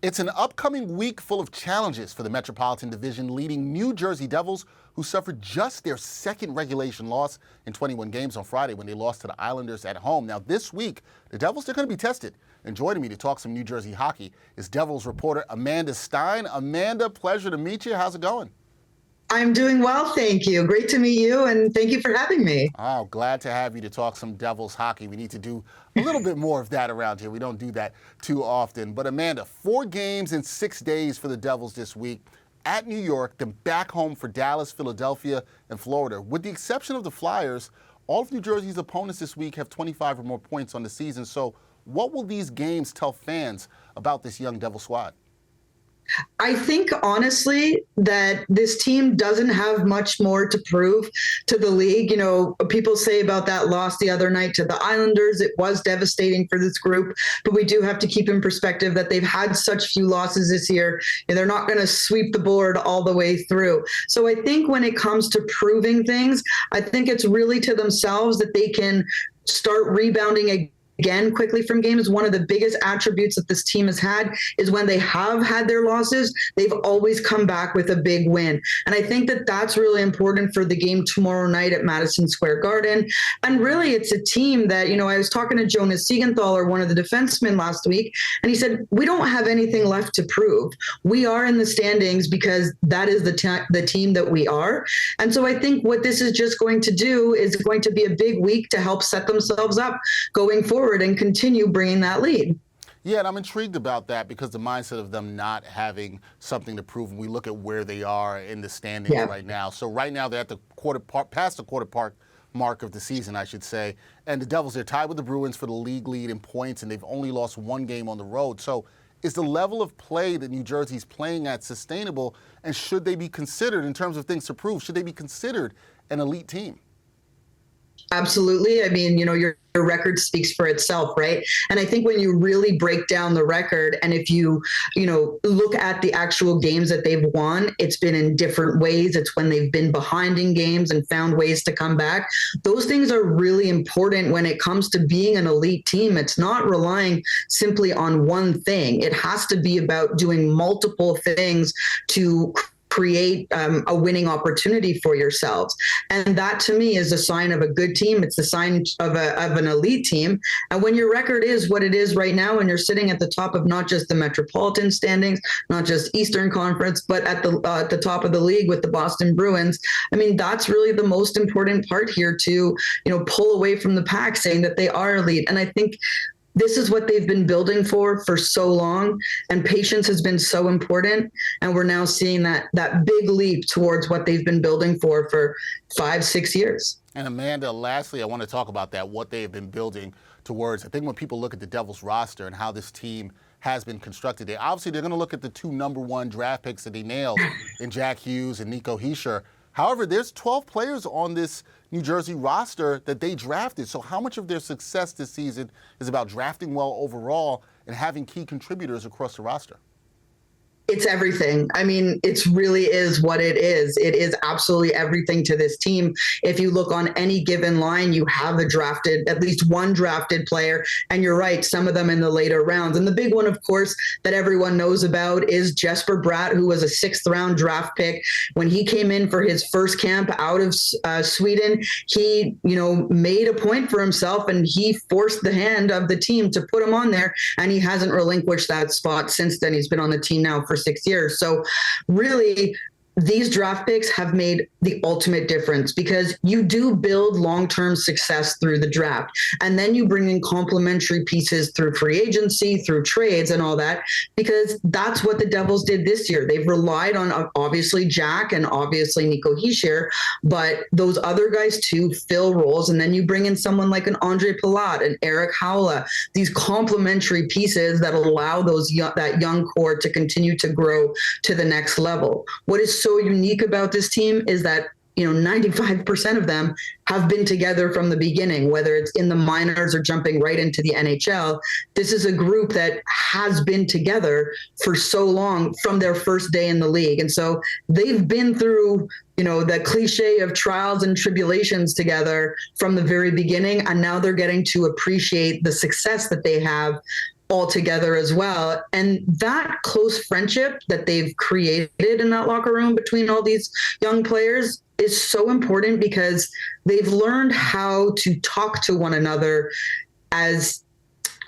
It's an upcoming week full of challenges for the Metropolitan Division leading New Jersey Devils, who suffered just their second regulation loss in 21 games on Friday when they lost to the Islanders at home. Now this week, the Devils are going to be tested. And joining me to talk some New Jersey hockey is Devils reporter Amanda Stein. Amanda, pleasure to meet you. How's it going? I'm doing well, thank you. Great to meet you, and thank you for having me. Oh, glad to have you to talk some Devils hockey. We need to do a little bit more of that around here. We don't do that too often. But Amanda, 4 games in 6 days for the Devils this week. At New York, then back home for Dallas, Philadelphia, and Florida. With the exception of the Flyers, all of New Jersey's opponents this week have 25 or more points on the season. So what will these games tell fans about this young Devil squad? I think, honestly, that this team doesn't have much more to prove to the league. You know, people say about that loss the other night to the Islanders, it was devastating for this group, but we do have to keep in perspective that they've had such few losses this year, and they're not going to sweep the board all the way through. So I think when it comes to proving things, I think it's really to themselves that they can start rebounding again quickly from games. One of the biggest attributes that this team has had is when they have had their losses, they've always come back with a big win. And I think that that's really important for the game tomorrow night at Madison Square Garden. And really, it's a team that, you know, I was talking to Jonas Siegenthaler, one of the defensemen last week, and he said, we don't have anything left to prove. We are in the standings because that is the team that we are. And so I think what this is just going to do is going to be a big week to help set themselves up going forward and continue bringing that lead. Yeah, and I'm intrigued about that because the mindset of them not having something to prove, when we look at where they are in the standings right now. So right now they're at the past the quarter part mark of the season, I should say. And the Devils, they're tied with the Bruins for the league lead in points, and they've only lost 1 game on the road. So is the level of play that New Jersey's playing at sustainable, and should they be considered, in terms of things to prove, should they be considered an elite team? Absolutely. I mean, you know, your record speaks for itself, right? And I think when you really break down the record, and if you look at the actual games that they've won, it's been in different ways. It's when they've been behind in games and found ways to come back. Those things are really important when it comes to being an elite team. It's not relying simply on one thing. It has to be about doing multiple things to create a winning opportunity for yourselves. And that, to me, is a sign of a good team. It's a sign of an elite team. And when your record is what it is right now, and you're sitting at the top of not just the Metropolitan standings, not just Eastern Conference, but at the top of the league with the Boston Bruins, I mean, that's really the most important part here, to, pull away from the pack, saying that they are elite. And I think this is what they've been building for so long, and patience has been so important. And we're now seeing that big leap towards what they've been building for 5-6 years. And Amanda, lastly, I want to talk about that, what they have been building towards. I think when people look at the Devils roster and how this team has been constructed, they're going to look at the 2 number 1 draft picks that they nailed in Jack Hughes and Nico Hischier. However, there's 12 players on this New Jersey roster that they drafted. So how much of their success this season is about drafting well overall and having key contributors across the roster? It's everything. I mean, it really is what it is. It is absolutely everything to this team. If you look on any given line, you have at least one drafted player. And you're right, some of them in the later rounds. And the big one, of course, that everyone knows about is Jesper Bratt, who was a 6th round draft pick. When he came in for his first camp out of Sweden, he, made a point for himself, and he forced the hand of the team to put him on there. And he hasn't relinquished that spot since then. He's been on the team now for 6 years. So really, these draft picks have made the ultimate difference, because you do build long-term success through the draft. And then you bring in complementary pieces through free agency, through trades and all that, because that's what the Devils did this year. They've relied on, obviously, Jack and obviously Nico Hischier, but those other guys too fill roles. And then you bring in someone like an Andre Palat and Eric Haula, these complementary pieces that allow that young core to continue to grow to the next level. What is so unique about this team is that 95% of them have been together from the beginning, whether it's in the minors or jumping right into the NHL. This is a group that has been together for so long, from their first day in the league. And so they've been through, the cliche of trials and tribulations together from the very beginning. And now they're getting to appreciate the success that they have all together as well. And that close friendship that they've created in that locker room between all these young players is so important because they've learned how to talk to one another as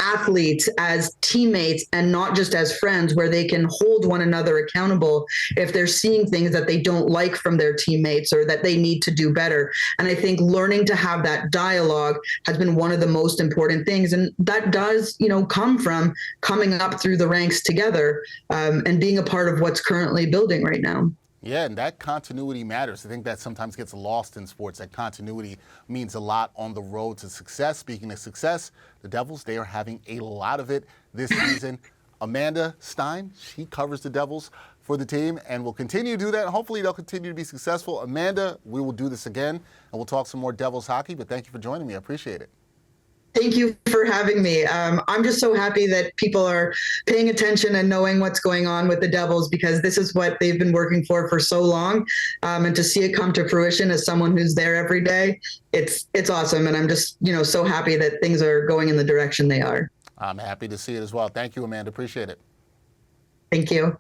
athletes, as teammates, and not just as friends, where they can hold one another accountable if they're seeing things that they don't like from their teammates or that they need to do better. And I think learning to have that dialogue has been one of the most important things. And that does, come from coming up through the ranks together and being a part of what's currently building right now. Yeah, and that continuity matters. I think that sometimes gets lost in sports. That continuity means a lot on the road to success. Speaking of success, the Devils, they are having a lot of it this season. Amanda Stein, she covers the Devils for the team and will continue to do that. Hopefully they'll continue to be successful. Amanda, we will do this again, and we'll talk some more Devils hockey, but thank you for joining me. I appreciate it. Thank you for having me. I'm just so happy that people are paying attention and knowing what's going on with the Devils, because this is what they've been working for so long. And to see it come to fruition as someone who's there every day, it's awesome. And I'm just, so happy that things are going in the direction they are. I'm happy to see it as well. Thank you, Amanda. Appreciate it. Thank you.